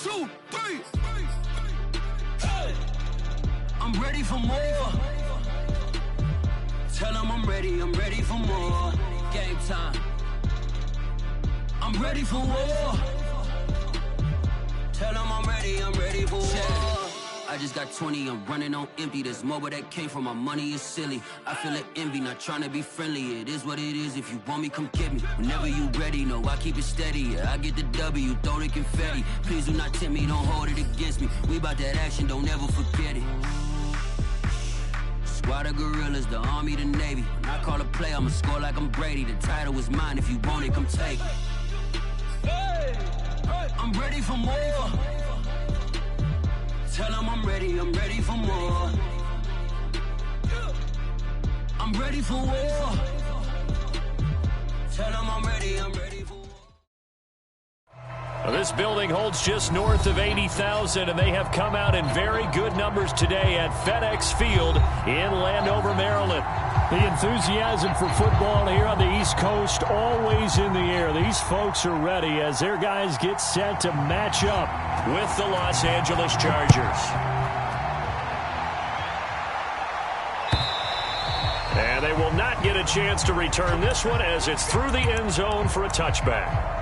2, 3. Hey. I'm ready for more. Tell them I'm ready for more. Game time. I'm ready for war. Tell them I'm ready for war. I just got 20, I'm running on empty. There's more where that came from, my money is silly. I feel it envy, not trying to be friendly. It is what it is, if you want me, come get me. Whenever you ready, no, I keep it steady. Yeah, I get the W, throw the confetti. Please do not tempt me, don't hold it against me. We about that action, don't ever forget it. Squad of gorillas, the army, the navy. When I call a play, I'ma score like I'm Brady. The title is mine, if you want it, come take it. Hey, hey. I'm ready for more. Tell them I'm ready for more. I'm ready for war. Tell them I'm ready for war. Well, this building holds just north of 80,000, and they have come out in very good numbers today at FedEx Field in Landover, Maryland. The enthusiasm for football here on the East Coast always in the air. These folks are ready as their guys get set to match up with the Los Angeles Chargers. And they will not get a chance to return this one as it's through the end zone for a touchback.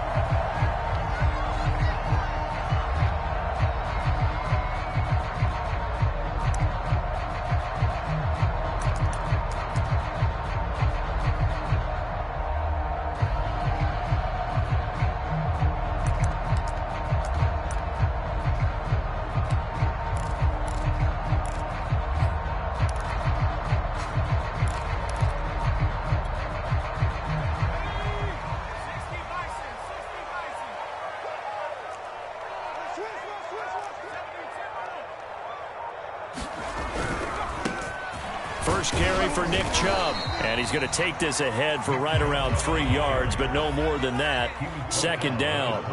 First carry for Nick Chubb. And he's going to take this ahead for right around 3 yards, but no more than that. Second down.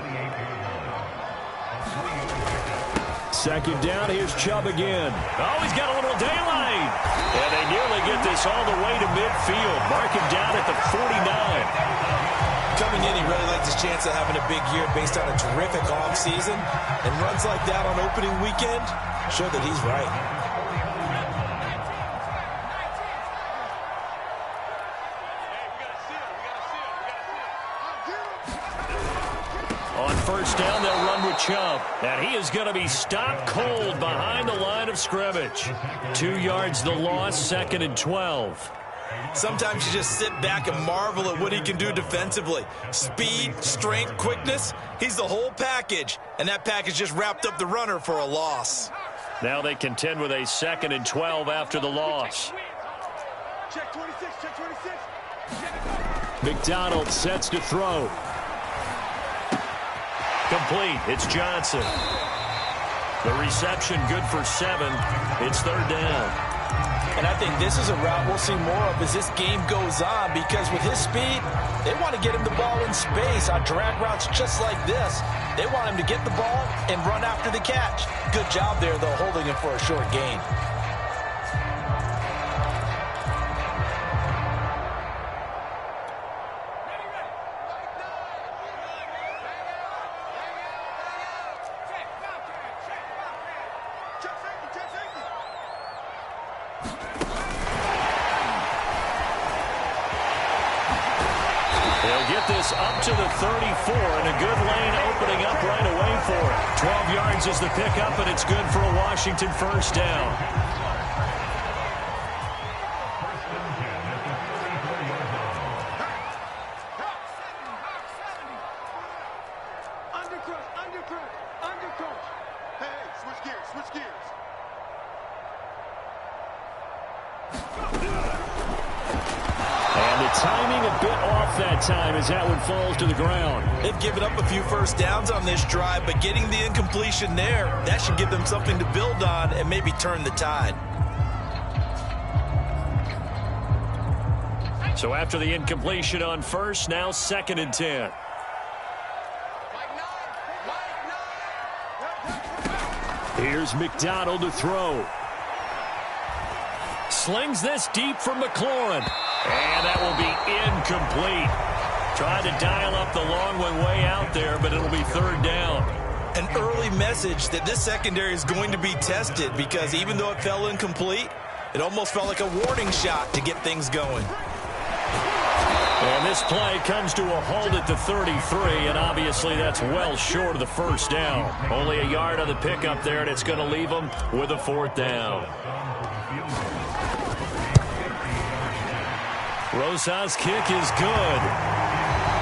Second down, here's Chubb again. Oh, he's got a little daylight. And they nearly get this all the way to midfield. Mark him down at the 49. Coming in, he really likes his chance of having a big year based on a terrific offseason. And runs like that on opening weekend show that he's right. On first down, they'll run with Chubb. And he is going to be stopped cold behind the line of scrimmage. 2 yards the loss, 2nd and 12. Sometimes you just sit back and marvel at what he can do defensively. Speed, strength, quickness, he's the whole package. And that package just wrapped up the runner for a loss. Now they contend with a 2nd and 12 after the loss. Check 26, check 26. McDonald sets to throw. Complete. It's Johnson. The reception good for 7. It's 3rd down. And I think this is a route we'll see more of as this game goes on, because with his speed, they want to get him the ball in space on drag routes just like this. They want him to get the ball and run after the catch. Good job there, though, holding him for a short gain. This up to the 34, and a good lane opening up right away for it. 12 yards is the pickup, and it's good for a Washington first down. Timing a bit off that time as that one falls to the ground. They've given up a few first downs on this drive, but getting the incompletion there, that should give them something to build on and maybe turn the tide. So after the incompletion on first, now 2nd and 10. Here's McDonald to throw. Slings this deep from McLaurin. And that will be incomplete. Tried to dial up the long one way out there, but it'll be 3rd down. an early message that this secondary is going to be tested, because even though it fell incomplete, it almost felt like a warning shot to get things going. And this play comes to a halt at the 33, and obviously that's well short of the first down. Only a yard on the pickup there, and it's going to leave them with a 4th down. Rosas' kick is good.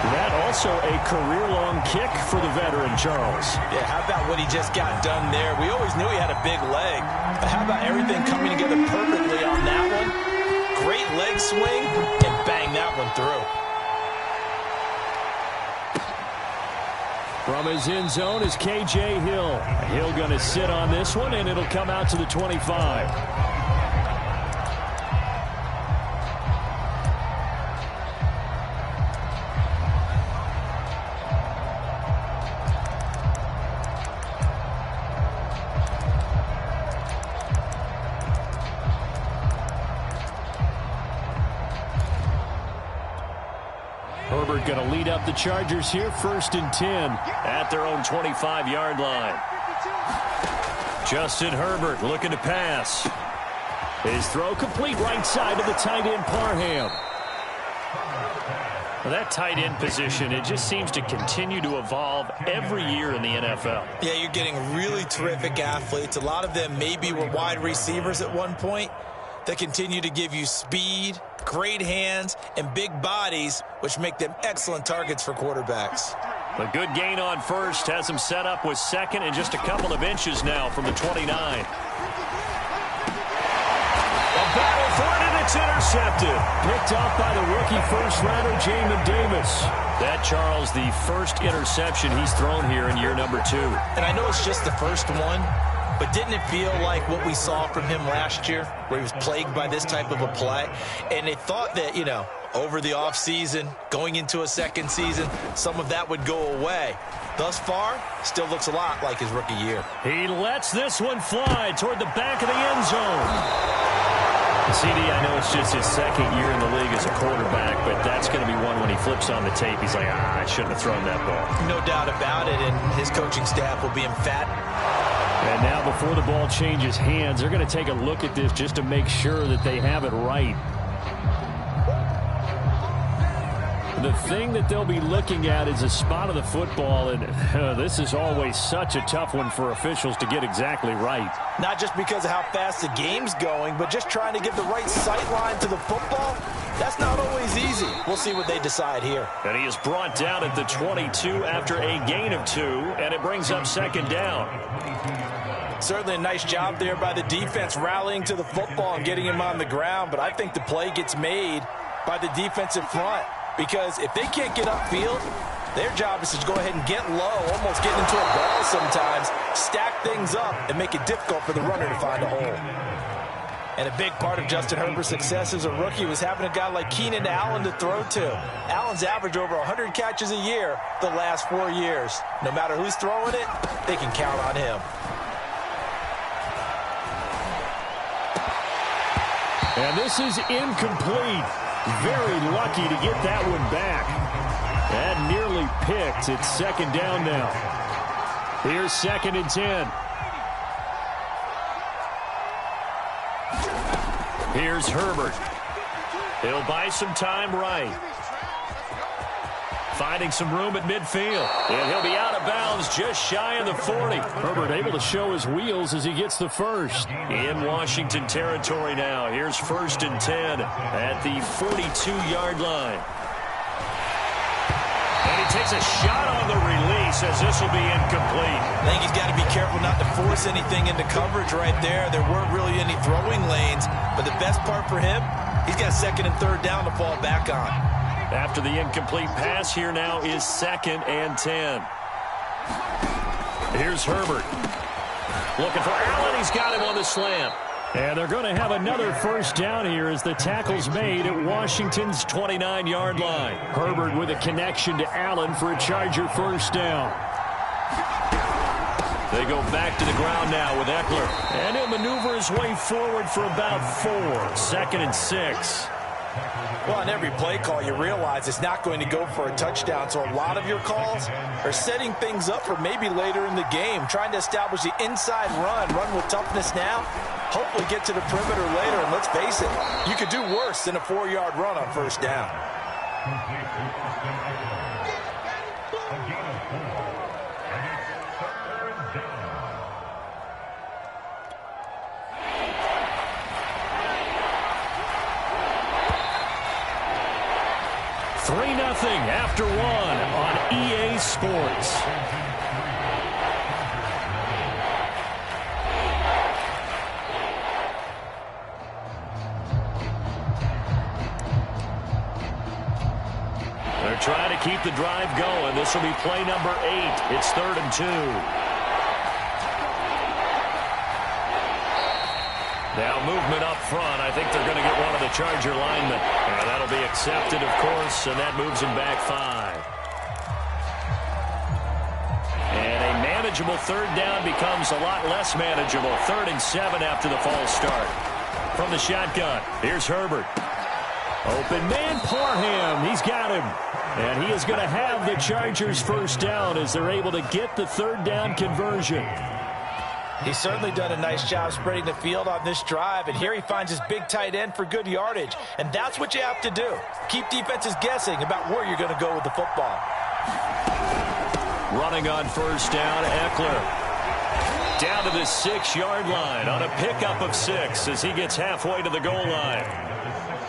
That also a career-long kick for the veteran, Charles. Yeah, how about what he just got done there? We always knew he had a big leg, but how about everything coming together perfectly on that one? Great leg swing, and bang that one through. From his end zone is K.J. Hill. Hill going to sit on this one, and it'll come out to the 25. Herbert going to lead up the Chargers here, 1st and 10 at their own 25-yard line. Justin Herbert looking to pass. His throw complete right side to the tight end Parham. Well, that tight end position, it just seems to continue to evolve every year in the NFL. Yeah, you're getting really terrific athletes. A lot of them maybe were wide receivers at one point. They continue to give you speed, great hands, and big bodies, which make them excellent targets for quarterbacks. A good gain on first has him set up with 2nd and just a couple of inches now from the 29. A battle for it, and it's intercepted. Picked off by the rookie first-rounder, Jamin Davis. That, Charles, the first interception he's thrown here in year number 2. And I know it's just the first one, but didn't it feel like what we saw from him last year, where he was plagued by this type of a play? And they thought that, you know, over the offseason, going into a second season, some of that would go away. Thus far, still looks a lot like his rookie year. He lets this one fly toward the back of the end zone. CD, I know it's just his 2nd year in the league as a quarterback, but that's going to be one when he flips on the tape. He's like, I shouldn't have thrown that ball. No doubt about it, and his coaching staff will be emphatic. And now before the ball changes hands, they're going to take a look at this just to make sure that they have it right. The thing that they'll be looking at is a spot of the football, and this is always such a tough one for officials to get exactly right. Not just because of how fast the game's going, but just trying to get the right sight line to the football. That's not always easy. We'll see what they decide here. And he is brought down at the 22 after a gain of 2, and it brings up 2nd down. Certainly a nice job there by the defense rallying to the football and getting him on the ground, but I think the play gets made by the defensive front, because if they can't get upfield, their job is to go ahead and get low, almost get into a ball sometimes, stack things up, and make it difficult for the runner to find a hole. And a big part of Justin Herbert's success as a rookie was having a guy like Keenan Allen to throw to. Allen's averaged over 100 catches a year the last 4 years. No matter who's throwing it, they can count on him. And this is incomplete. Very lucky to get that one back. That nearly picked. It's 2nd down now. Here's 2nd and 10. Here's Herbert. He'll buy some time right. Finding some room at midfield. And he'll be out of bounds just shy of the 40. Herbert able to show his wheels as he gets the first. In Washington territory now. Here's 1st and 10 at the 42-yard line. And he takes a shot on the release as this will be incomplete. I think he's got to be careful not to force anything into coverage right there. There weren't really any throwing lanes, but the best part for him, he's got 2nd and 3rd down to fall back on. After the incomplete pass, here now is 2nd and 10. Here's Herbert. Looking for Allen. He's got him on the slant. And they're going to have another first down here as the tackle's made at Washington's 29-yard line. Herbert with a connection to Allen for a Charger first down. They go back to the ground now with Eckler. And he'll maneuver his way forward for about 4. 2nd and 6. Well, on every play call, you realize it's not going to go for a touchdown, so a lot of your calls are setting things up for maybe later in the game, trying to establish the inside run with toughness now, hopefully get to the perimeter later, and let's face it, you could do worse than a 4-yard run on first down. Nothing after one on EA Sports. They're trying to keep the drive going. This will be play number 8. It's 3rd and 2. Now movement up front. I think they're going to get one of the Charger linemen. And that'll be accepted, of course, and that moves him back 5. And a manageable 3rd down becomes a lot less manageable. 3rd and 7 after the false start. From the shotgun, here's Herbert. Open man, Parham. He's got him. And he is going to have the Chargers first down as they're able to get the 3rd down conversion. He's certainly done a nice job spreading the field on this drive, and here he finds his big tight end for good yardage. And that's what you have to do. Keep defenses guessing about where you're going to go with the football. Running on first down, Eckler. Down to the 6-yard line on a pickup of 6 as he gets halfway to the goal line.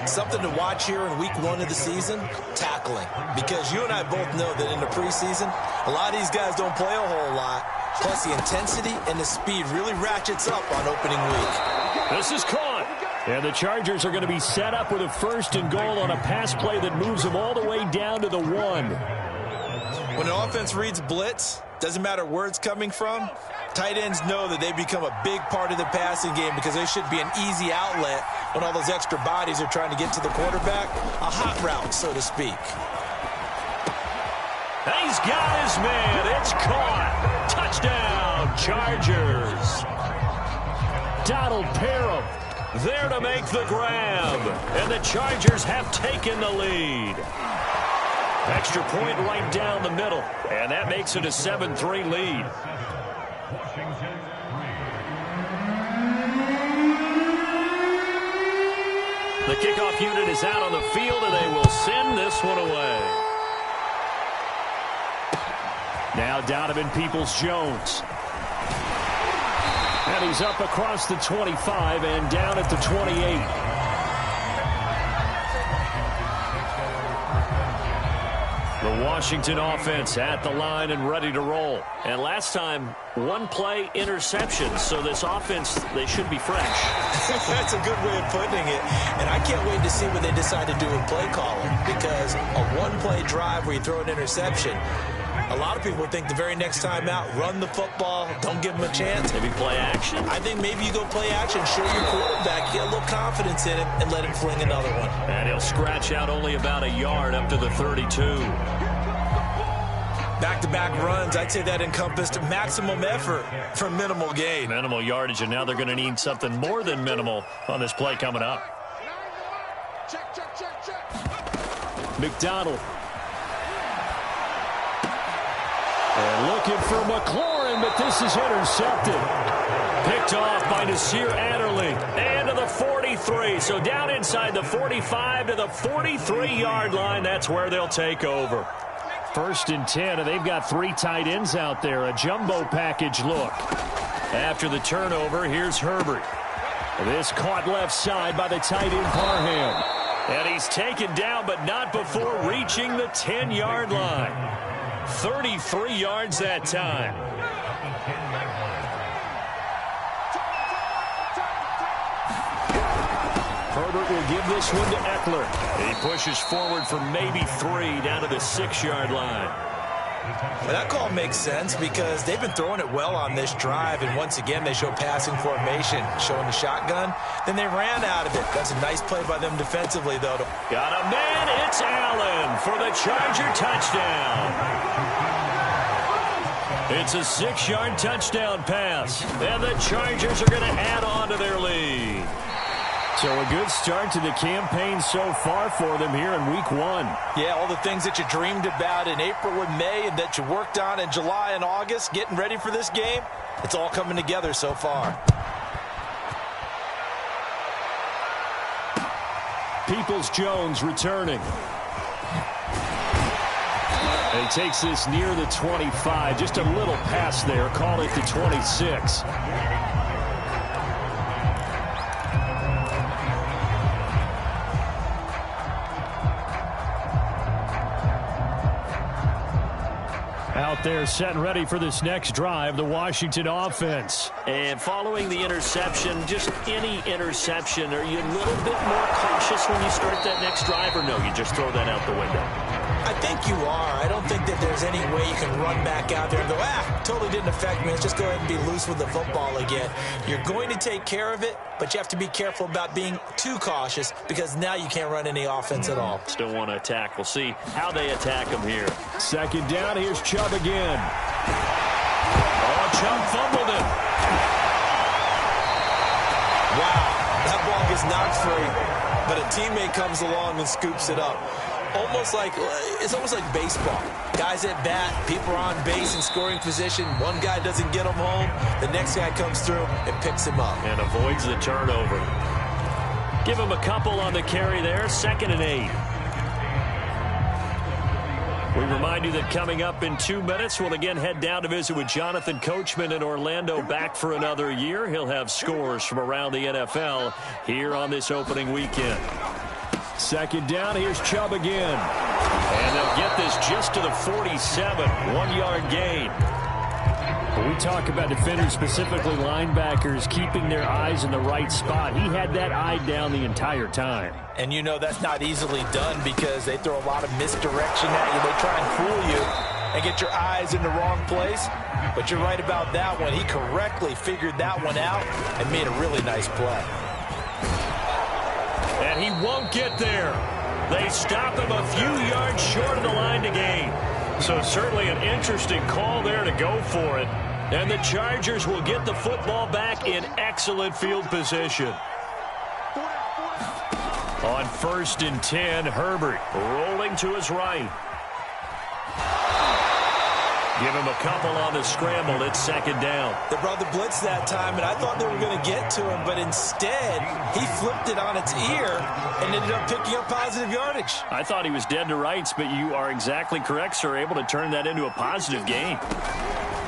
Something to watch here in week 1 of the season, tackling. Because you and I both know that in the preseason, a lot of these guys don't play a whole lot. Plus, the intensity and the speed really ratchets up on opening week. This is caught. And the Chargers are going to be set up with a 1st and goal on a pass play that moves them all the way down to the 1. When an offense reads blitz, doesn't matter where it's coming from, tight ends know that they become a big part of the passing game because they should be an easy outlet when all those extra bodies are trying to get to the quarterback. A hot route, so to speak. He's got his man. It's caught. Touchdown, Chargers. Donald Parham there to make the grab. And the Chargers have taken the lead. Extra point right down the middle. And that makes it a 7-3 lead. The kickoff unit is out on the field, and they will send this one away. Now Donovan Peoples-Jones. And he's up across the 25 and down at the 28. The Washington offense at the line and ready to roll. And last time, 1-play interception. So this offense, they should be fresh. That's a good way of putting it. And I can't wait to see what they decide to do with play calling. Because a 1-play drive where you throw an interception, a lot of people think the very next time out, run the football, don't give them a chance. Maybe play action. I think maybe you go play action, show your quarterback, get a little confidence in him, and let him fling another one. And he'll scratch out only about a yard up to the 32. Back-to-back runs, I'd say that encompassed maximum effort for minimal gain. Minimal yardage, and now they're going to need something more than minimal on this play coming up. McDonald. And looking for McLaurin, but this is intercepted. Picked off by Nasir Adderley. And to the 43. So down inside the 45 to the 43-yard line. That's where they'll take over. 1st and 10, and they've got 3 tight ends out there. A jumbo package look. After the turnover, here's Herbert. This caught left side by the tight end Parham. And he's taken down, but not before reaching the 10-yard line. 33 yards that time. Herbert will give this one to Eckler. He pushes forward for maybe 3 down to the 6-yard line. Well, that call makes sense because they've been throwing it well on this drive, and once again they show passing formation, showing the shotgun. Then they ran out of it. That's a nice play by them defensively, though. Got a man. It's Allen for the Charger touchdown. It's a 6-yard touchdown pass, and the Chargers are going to add on to their lead. So a good start to the campaign so far for them here in week 1. Yeah, all the things that you dreamed about in April and May and that you worked on in July and August, getting ready for this game, it's all coming together so far. Peoples-Jones returning. And he takes this near the 25. Just a little pass there. Call it the 26. Out there set and ready for this next drive, the Washington offense. And following the interception, just any interception, are you a little bit more cautious when you start that next drive, or no, you just throw that out the window? I think you are. I don't think that there's any way you can run back out there and go, totally didn't affect me. Let's just go ahead and be loose with the football again. You're going to take care of it, but you have to be careful about being too cautious because now you can't run any offense at all. Still want to attack. We'll see how they attack them here. Second down, here's Chubb again. Oh, Chubb fumbled it. Wow, that ball gets knocked free, but a teammate comes along and scoops it up. It's almost like baseball. Guys at bat, people are on base in scoring position. One guy doesn't get him home. The next guy comes through and picks him up. And avoids the turnover. Give him a couple on the carry there. 2nd and 8. We remind you that coming up in 2 minutes, we'll again head down to visit with Jonathan Coachman in Orlando, back for another year. He'll have scores from around the NFL here on this opening weekend. Second down, here's Chubb again. And they'll get this just to the 47, 1-yard gain. When we talk about defenders, specifically linebackers, keeping their eyes in the right spot, he had that eye down the entire time. And you know that's not easily done because they throw a lot of misdirection at you. They try and fool you and get your eyes in the wrong place. But you're right about that one. He correctly figured that one out and made a really nice play. And he won't get there. They stop him a few yards short of the line to gain. So certainly an interesting call there to go for it. And the Chargers will get the football back in excellent field position. On 1st and 10, Herbert rolling to his right. Give him a couple on the scramble. It's 2nd down. They brought the blitz that time, and I thought they were going to get to him, but instead he flipped it on its ear and ended up picking up positive yardage. I thought he was dead to rights, but you are exactly correct, sir. Able to turn that into a positive gain.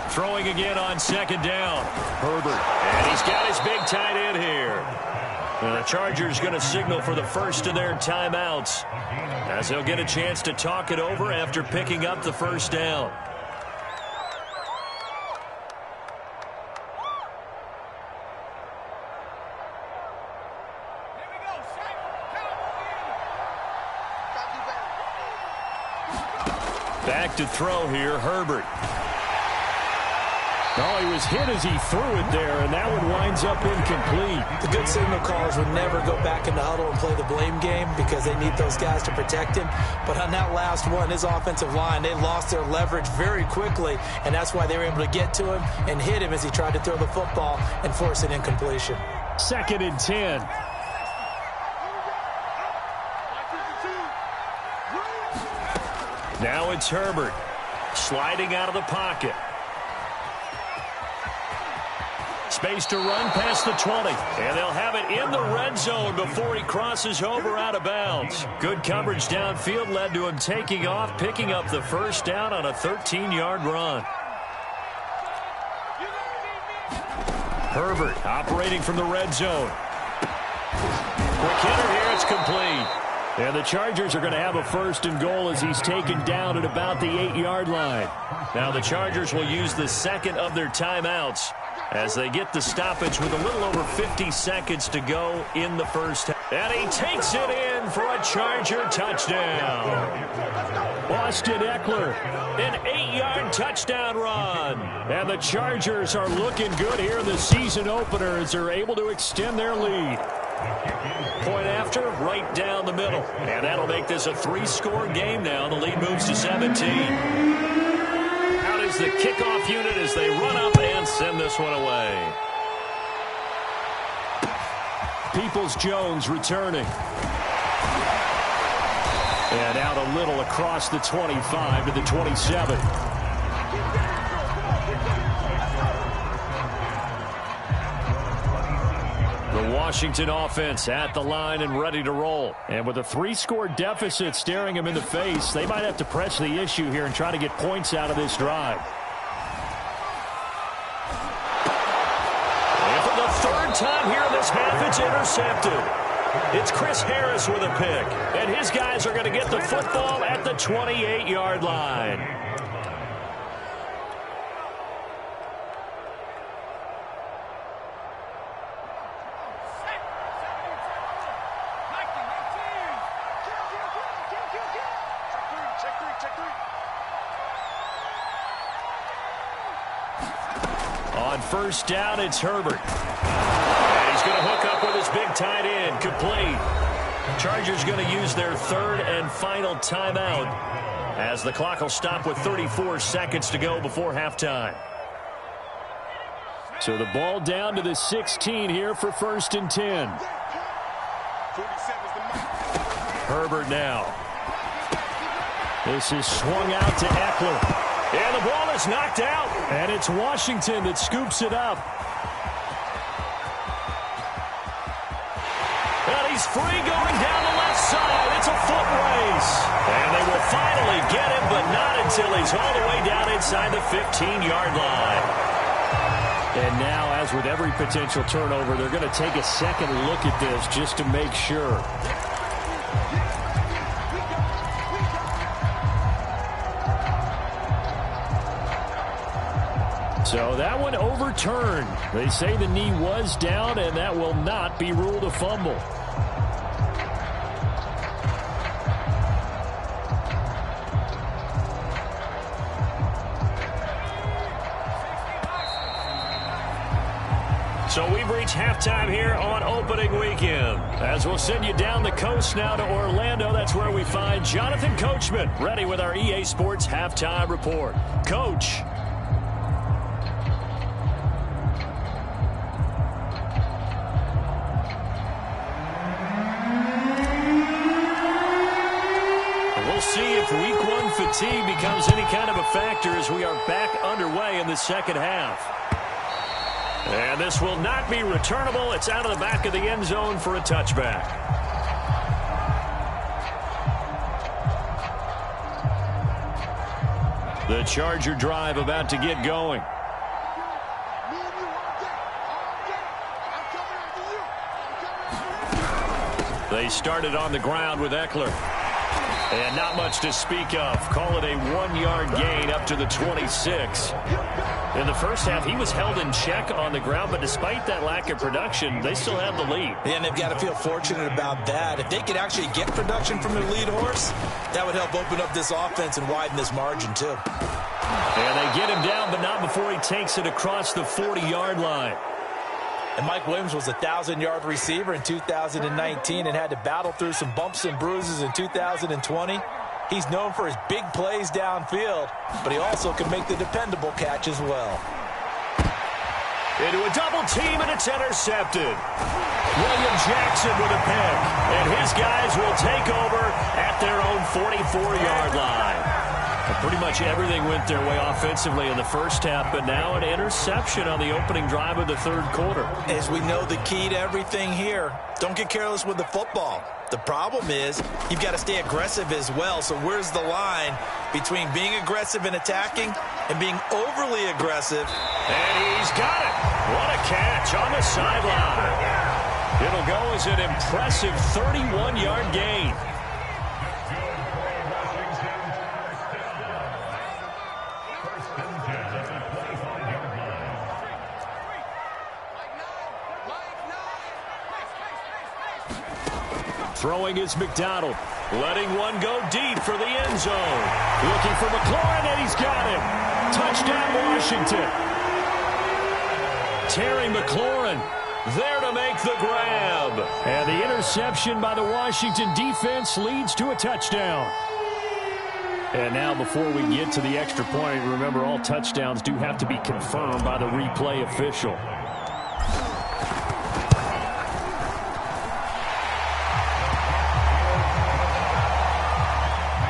Throwing again on 2nd down. Herbert. And he's got his big tight end here. And the Chargers going to signal for the first of their timeouts as they'll get a chance to talk it over after picking up the 1st down. Back to throw here, Herbert. Oh, he was hit as he threw it there, and that one winds up incomplete. The good signal callers would never go back in the huddle and play the blame game because they need those guys to protect him. But on that last one, his offensive line, they lost their leverage very quickly, and that's why they were able to get to him and hit him as he tried to throw the football and force an incompletion. 2nd and 10. Now it's Herbert sliding out of the pocket. Space to run past the 20. And they'll have it in the red zone before he crosses over out of bounds. Good coverage downfield led to him taking off, picking up the 1st down on a 13-yard run. Herbert operating from the red zone. Quick hitter here, it's complete. And the Chargers are going to have a 1st and goal as he's taken down at about the 8-yard line. Now the Chargers will use the 2nd of their timeouts as they get the stoppage with a little over 50 seconds to go in the 1st half. And he takes it in for a Charger touchdown. Austin Eckler, an 8-yard touchdown run. And the Chargers are looking good here in the season opener as they're able to extend their lead. Point after, right down the middle. And that'll make this a 3-score game now. The lead moves to 17. Out is the kickoff unit as they run up and send this one away. Peoples-Jones returning. And out a little across the 25 to the 27. The Washington offense at the line and ready to roll. And with a 3-score deficit staring them in the face, they might have to press the issue here and try to get points out of this drive. And for the third time here in this half, it's intercepted. It's Chris Harris with a pick, and his guys are going to get the football at the 28-yard line. On first down, it's Herbert. He's going to hook up with his big tight end, complete. Chargers going to use their third and final timeout as the clock will stop with 34 seconds to go before halftime. So the ball down to the 16 here for 1st and 10. Herbert now. This is swung out to Eckler. And the ball is knocked out. And it's Washington that scoops it up. And he's free going down the left side. It's a foot race. And they will finally get him, but not until he's all the way down inside the 15-yard line. And now, as with every potential turnover, they're going to take a second look at this just to make sure. So that one overturned. They say the knee was down, and that will not be ruled a fumble. So we've reached halftime here on opening weekend. As we'll send you down the coast now to Orlando, that's where we find Jonathan Coachman ready with our EA Sports Halftime Report. Coach. We'll see if week one fatigue becomes any kind of a factor as we are back underway in the second half. And this will not be returnable. It's out of the back of the end zone for a touchback. The Charger drive about to get going. They started on the ground with Eckler. And not much to speak of. Call it a 1-yard gain up to the 26. In the first half, he was held in check on the ground, but despite that lack of production, they still have the lead. And they've got to feel fortunate about that. If they could actually get production from their lead horse, that would help open up this offense and widen this margin, too. And they get him down, but not before he takes it across the 40-yard line. And Mike Williams was a 1,000-yard receiver in 2019 and had to battle through some bumps and bruises in 2020. He's known for his big plays downfield, but he also can make the dependable catch as well. Into a double team, and it's intercepted. William Jackson with a pick, and his guys will take over at their own 44-yard line. And pretty much everything went their way offensively in the first half, but now an interception on the opening drive of the third quarter. As we know, the key to everything here, don't get careless with the football. The problem is you've got to stay aggressive as well. So where's the line between being aggressive and attacking and being overly aggressive? And he's got it. What a catch on the sideline. It'll go as an impressive 31-yard gain. Throwing is McDonald. Letting one go deep for the end zone. Looking for McLaurin, and he's got him. Touchdown, Washington. Terry McLaurin there to make the grab. And the interception by the Washington defense leads to a touchdown. And now before we get to the extra point, remember all touchdowns do have to be confirmed by the replay official.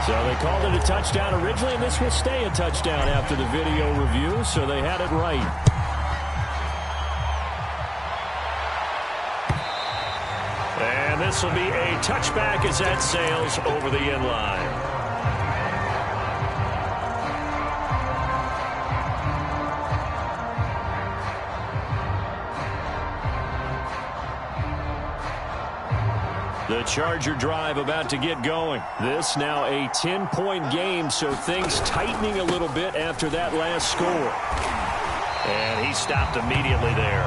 So they called it a touchdown originally, and this will stay a touchdown after the video review, so they had it right. And this will be a touchback as that sails over the end line. The Charger drive about to get going. This now a 10-point game, so things tightening a little bit after that last score. And he stopped immediately there.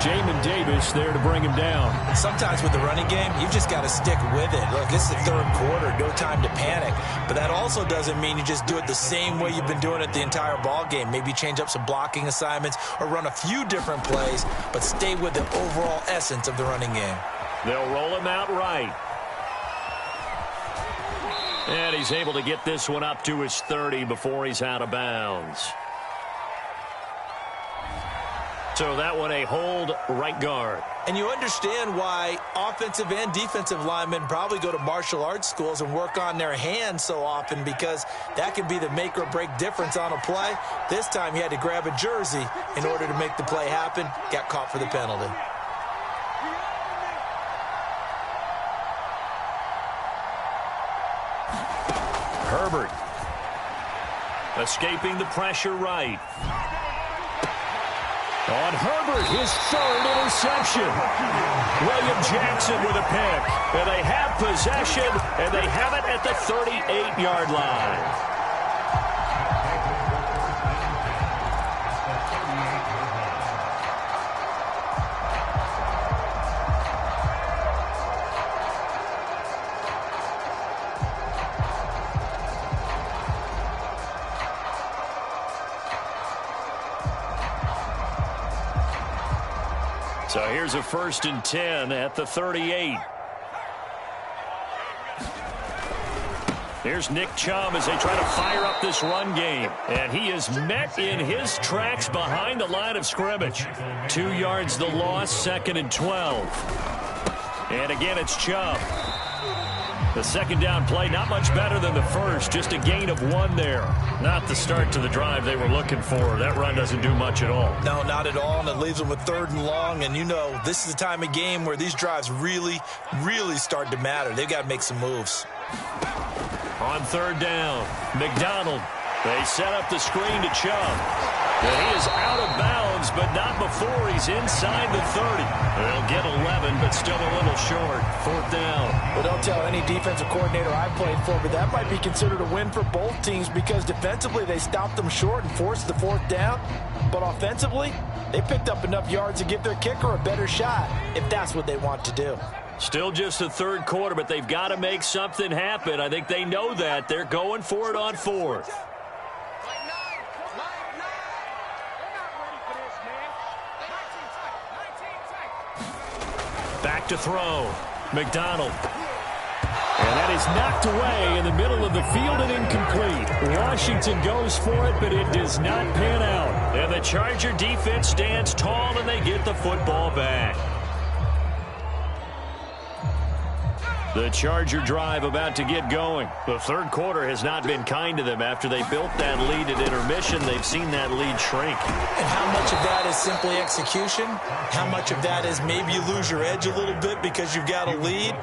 Jamin Davis there to bring him down. Sometimes with the running game, you've just got to stick with it. Look, this is the third quarter, no time to panic. But that also doesn't mean you just do it the same way you've been doing it the entire ball game. Maybe change up some blocking assignments or run a few different plays, but stay with the overall essence of the running game. They'll roll him out right. And he's able to get this one up to his 30 before he's out of bounds. So that one a hold right guard. And you understand why offensive and defensive linemen probably go to martial arts schools and work on their hands so often, because that can be the make or break difference on a play. This time he had to grab a jersey in order to make the play happen. Got caught for the penalty. Herbert escaping the pressure right. On Herbert, his third interception. William Jackson with a pick. And they have possession, and they have it at the 38-yard line. So here's a 1st and 10 at the 38. Here's Nick Chubb as they try to fire up this run game. And he is met in his tracks behind the line of scrimmage. 2 yards the loss, 2nd and 12. And again, it's Chubb. The second down play, not much better than the first, just a gain of 1 there. Not the start to the drive they were looking for. That run doesn't do much at all. No, not at all, and it leaves them with 3rd and long. And you know, this is the time of game where these drives really, really start to matter. They've got to make some moves. On 3rd down, McDonald. They set up the screen to Chubb. And he is out of bounds, but not before he's inside the 30. They'll get 11, but still a little short. 4th down. Well, don't tell any defensive coordinator I've played for, but that might be considered a win for both teams, because defensively they stopped them short and forced the 4th down. But offensively, they picked up enough yards to give their kicker a better shot, if that's what they want to do. Still just the 3rd quarter, but they've got to make something happen. I think they know that. They're going for it on 4th. Back to throw. McDonald. And that is knocked away in the middle of the field and incomplete. Washington goes for it, but it does not pan out. And the Charger defense stands tall, and they get the football back. The Charger drive about to get going. The 3rd quarter has not been kind to them. After they built that lead at intermission, they've seen that lead shrink. And how much of that is simply execution? How much of that is maybe you lose your edge a little bit because you've got a lead?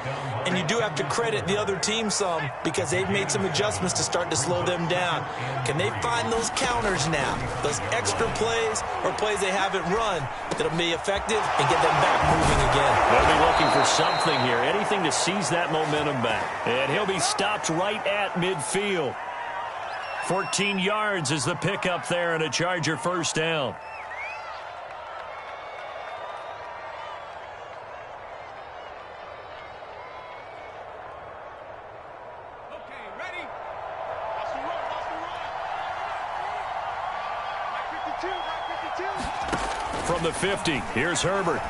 And you do have to credit the other team some, because they've made some adjustments to start to slow them down. Can they find those counters now, those extra plays or plays they haven't run that'll be effective and get them back moving again? They'll be looking for something here, anything to seize that momentum back. And he'll be stopped right at midfield. 14 yards is the pickup there, and a Charger 1st down. From the 50, here's Herbert.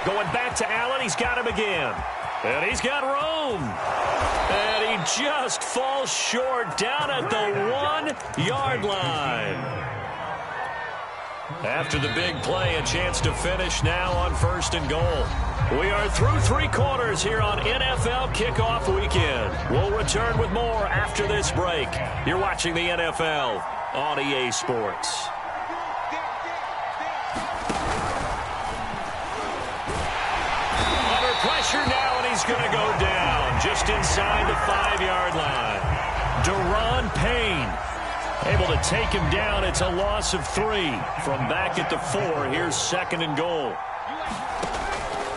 Going back to Allen, he's got him again. And he's got room. And he just falls short down at the 1-yard line. After the big play, a chance to finish now on 1st and goal. We are through 3 quarters here on NFL Kickoff Weekend. We'll return with more after this break. You're watching the NFL on EA Sports. Under pressure now, and he's going to go down just inside the 5-yard line. Deron Payne able to take him down. It's a loss of 3 from back at the 4. Here's 2nd and goal.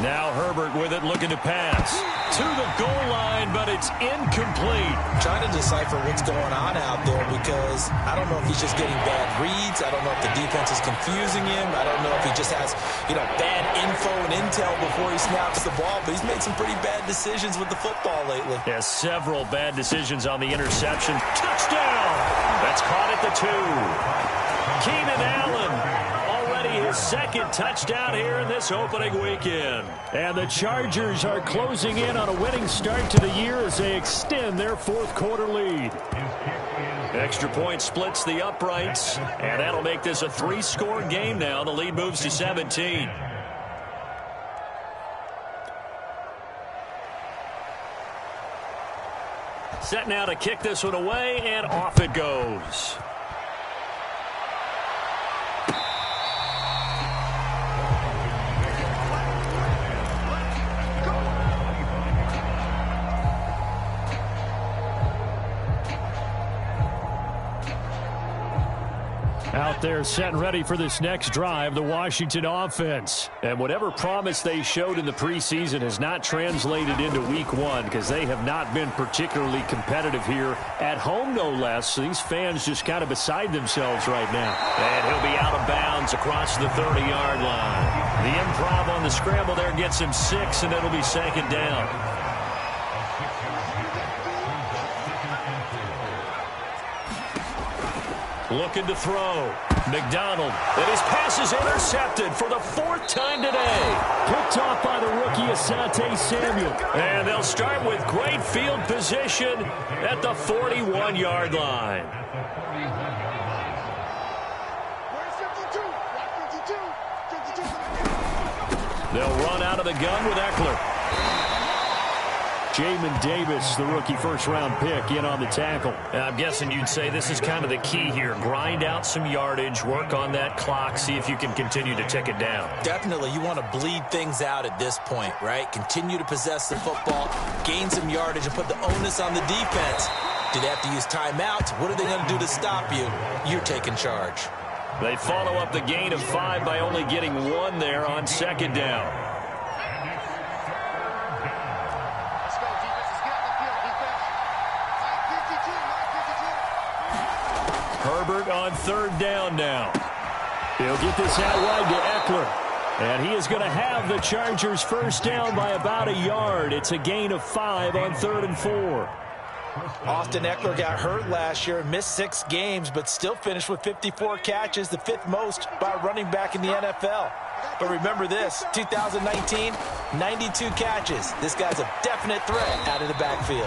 Now Herbert with it, looking to pass to the goal line, but it's incomplete. Trying to decipher what's going on out there because I don't know if he's just getting bad reads. I don't know if the defense is confusing him. I don't know if he just has, bad info and intel before he snaps the ball. But he's made some pretty bad decisions with the football lately. Yeah, several bad decisions on the interception. Touchdown! That's caught at the 2. Keenan Allen. His 2nd touchdown here in this opening weekend. And the Chargers are closing in on a winning start to the year as they extend their 4th quarter lead. Extra point splits the uprights, and that'll make this a 3-score game now. The lead moves to 17. Set now to kick this one away, and off it goes. Out there set and ready for this next drive, the Washington offense. And whatever promise they showed in the preseason has not translated into week 1 because they have not been particularly competitive here at home, no less. So these fans just kind of beside themselves right now. And he'll be out of bounds across the 30-yard line. The improv on the scramble there gets him 6, and it'll be 2nd down. Looking to throw. McDonald. And his pass is intercepted for the 4th time today. Picked off by the rookie Asante Samuel. And they'll start with great field position at the 41-yard line. They'll run out of the gun with Eckler. Jamin Davis, the rookie first-round pick, in on the tackle. I'm guessing you'd say this is kind of the key here. Grind out some yardage, work on that clock, see if you can continue to tick it down. Definitely. You want to bleed things out at this point, right? Continue to possess the football, gain some yardage, and put the onus on the defense. Do they have to use timeouts? What are they going to do to stop you? You're taking charge. They follow up the gain of 5 by only getting 1 there on 2nd down. Herbert on 3rd down now. He'll get this out wide to Eckler. And he is going to have the Chargers first down by about 1 yard. It's a gain of 5 on 3rd and 4. Austin Eckler got hurt last year and missed 6 games, but still finished with 54 catches, the 5th most by a running back in the NFL. But remember this, 2019, 92 catches. This guy's a definite threat out of the backfield.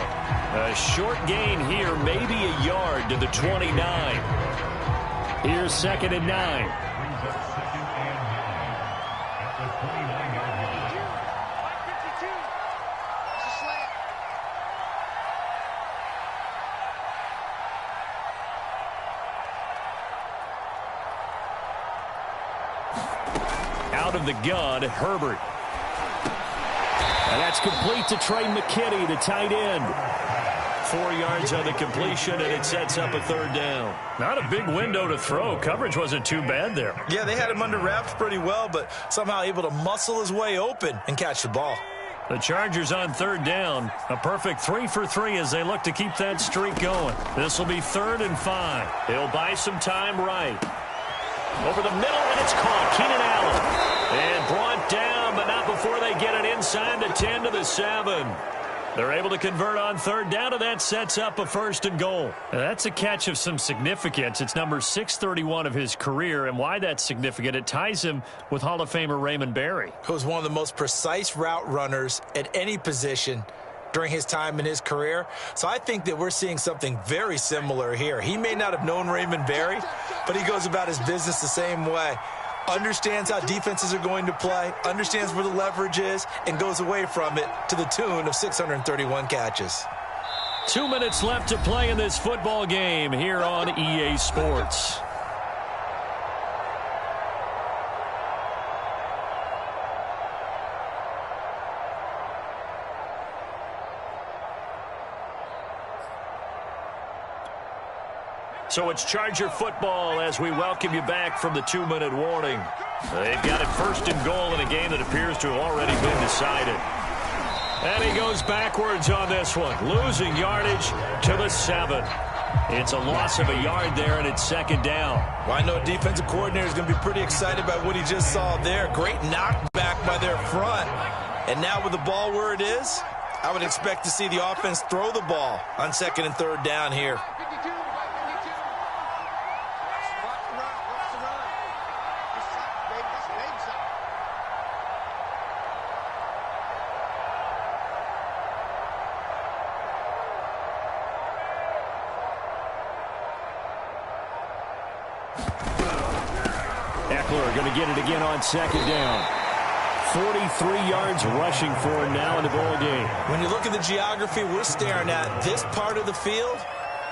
A short gain here, maybe 1 yard to the 29. Here's 2nd and 9. Out of the gun, Herbert. And that's complete to Trey McKinney, the tight end. 4 yards on the completion, and it sets up a 3rd down. Not a big window to throw. Coverage wasn't too bad there. Yeah, they had him under wraps pretty well, but somehow able to muscle his way open and catch the ball. The Chargers on 3rd down. A perfect 3 for 3 as they look to keep that streak going. This will be 3rd and 5. He'll buy some time right. Over the middle, and it's caught. Keenan Allen. And brought down, but not before they get it inside the 10 to the 7. They're able to convert on 3rd down, and that sets up a 1st and goal. Now, that's a catch of some significance. It's number 631 of his career, and why that's significant, it ties him with Hall of Famer Raymond Berry, who was one of the most precise route runners at any position during his time in his career. So I think that we're seeing something very similar here. He may not have known Raymond Berry, but he goes about his business the same way. understands how defenses are going to play, understands where the leverage is, and goes away from it to the tune of 631 catches. 2 minutes left to play in this football game here on EA Sports. So it's Charger football as we welcome you back from the 2-minute warning. They've got it first and goal in a game that appears to have already been decided. And he goes backwards on this one, losing yardage to the 7. It's a loss of a yard there, and it's second down. Well, I know defensive coordinator is going to be pretty excited about what he just saw there. Great knockback by their front. And now with the ball where it is, I would expect to see the offense throw the ball on second and third down here. Going to get it again on second down. 43 yards rushing for him now in the ball game. When you look at the geography we're staring at, this part of the field,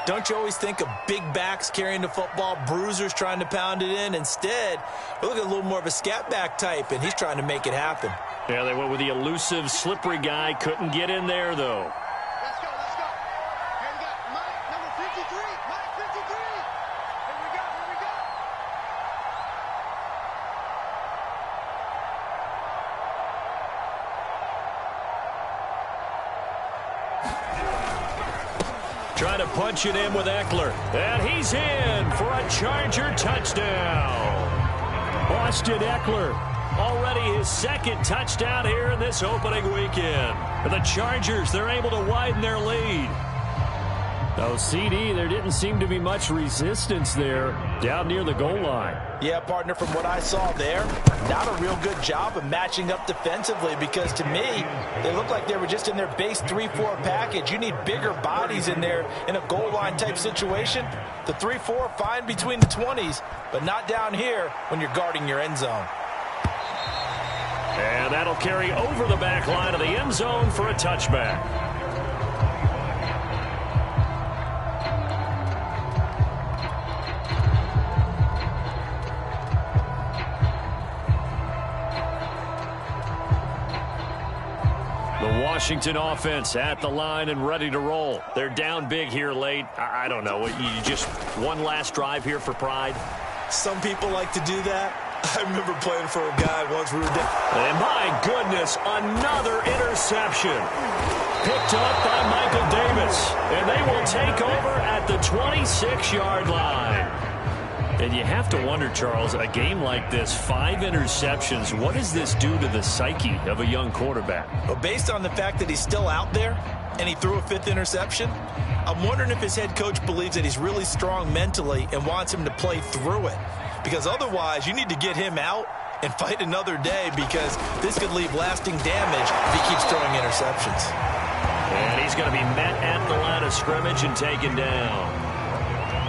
don't you always think of big backs carrying the football, bruisers trying to pound it in? Instead, we look at a little more of a scat back type, and he's trying to make it happen. Yeah, they went with the elusive, slippery guy. Couldn't get in there, though. Let's go, let's go. Here we got Mike, number 53. Mike, 53. Here we go, here we go. Trying to punch it in with Eckler. And he's in for a Charger touchdown. Austin Eckler, already his second touchdown here in this opening weekend. For the Chargers, they're able to widen their lead. Oh, CD, there didn't seem to be much resistance there down near the goal line. Yeah, partner, from what I saw there, not a real good job of matching up defensively because to me, they looked like they were just in their base 3-4 package. You need bigger bodies in there in a goal line type situation. The 3-4, fine between the 20s, but not down here when you're guarding your end zone. And that'll carry over the back line of the end zone for a touchback. The Washington offense at the line and ready to roll. They're down big here late. I don't know. You just one last drive here for pride? Some people like to do that. I remember playing for a guy once we were down. And my goodness, another interception. Picked up by Michael Davis. And they will take over at the 26-yard line. And you have to wonder, Charles, a game like this, 5 interceptions, what does this do to the psyche of a young quarterback? Well, based on the fact that he's still out there and he threw a 5th interception, I'm wondering if his head coach believes that he's really strong mentally and wants him to play through it. Because otherwise, you need to get him out and fight another day because this could leave lasting damage if he keeps throwing interceptions. And he's going to be met at the line of scrimmage and taken down.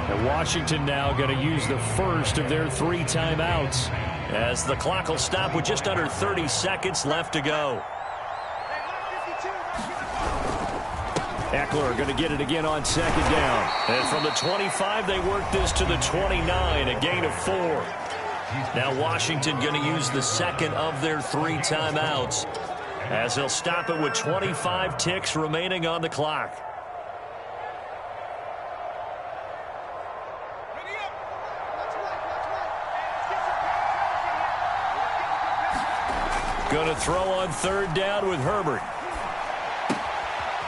And Washington now going to use the first of their 3 timeouts as the clock will stop with just under 30 seconds left to go. Eckler going to get it again on second down. And from the 25, they work this to the 29, a gain of 4. Now Washington going to use the second of their 3 timeouts as they'll stop it with 25 ticks remaining on the clock. Going to throw on third down with Herbert.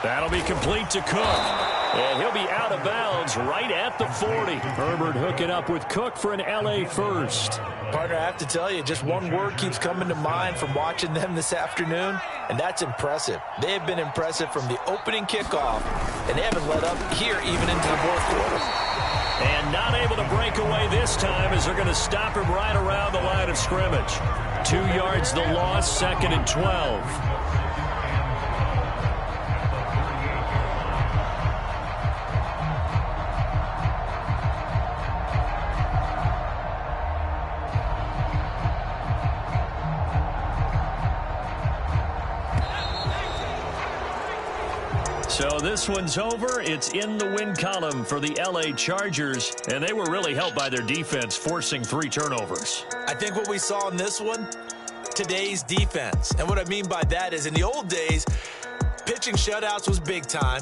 That'll be complete to Cook. And he'll be out of bounds right at the 40. Herbert hooking up with Cook for an LA first. Partner, I have to tell you, just one word keeps coming to mind from watching them this afternoon, and that's impressive. They have been impressive from the opening kickoff, and they haven't let up here even into the fourth quarter. And not able to break away this time as they're going to stop him right around the line of scrimmage. 2 yards the loss, second and 12. So this one's over. It's in the win column for the L.A. Chargers, and they were really helped by their defense, forcing 3 turnovers. I think what we saw in this one, today's defense. And what I mean by that is in the old days, pitching shutouts was big time.